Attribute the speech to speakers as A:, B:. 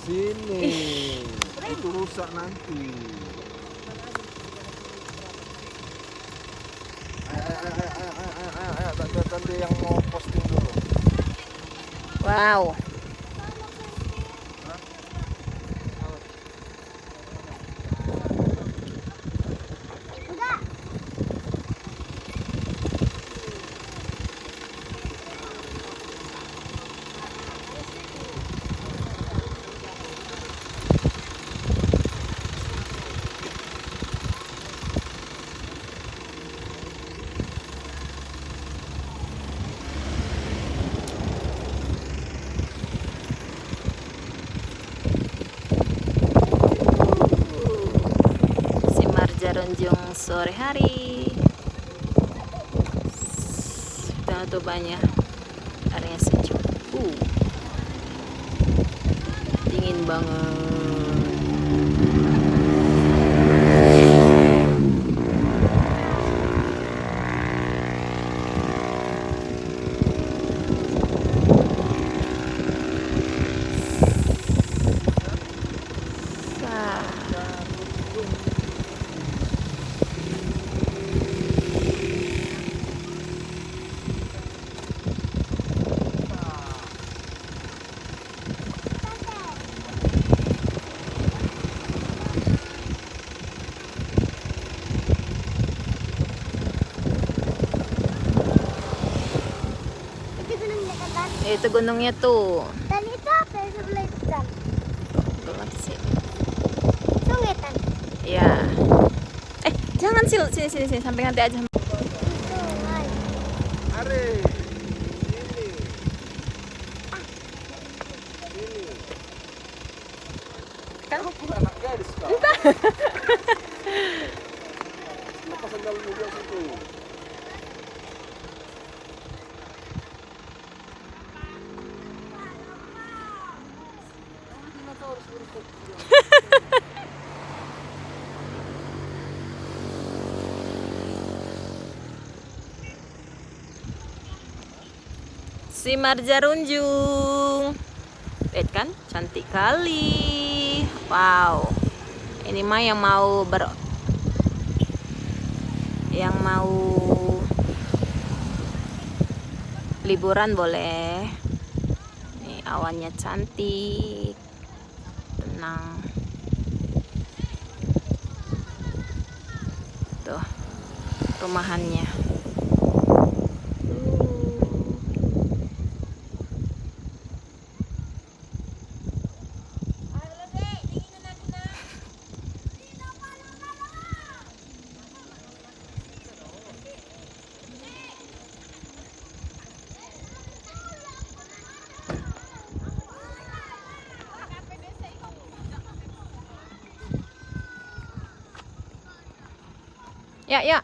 A: Sini. Itu rusak nanti. Ayo, tante yang mau posting dulu.
B: Wow. Jaronjong sore hari. Sudah banyak area sejuk. Dingin banget. Itu gunungnya tuh.
C: Dan itu apa yang sebelah itu kan?
B: Belum sih.
C: Sungai kan?
B: Ya. Jangan sini sampai nanti aja.
C: Sungai.
A: Are. Sini. Sini.
B: Kan
A: Kamu pun anak gadis kau. Lepas sandalmu dia situ.
B: Simar Jarunjung. Lihat kan, cantik kali. Wow. Ini mah yang mau liburan boleh. Nih awannya cantik. Tenang. Tuh rumahannya. Ya.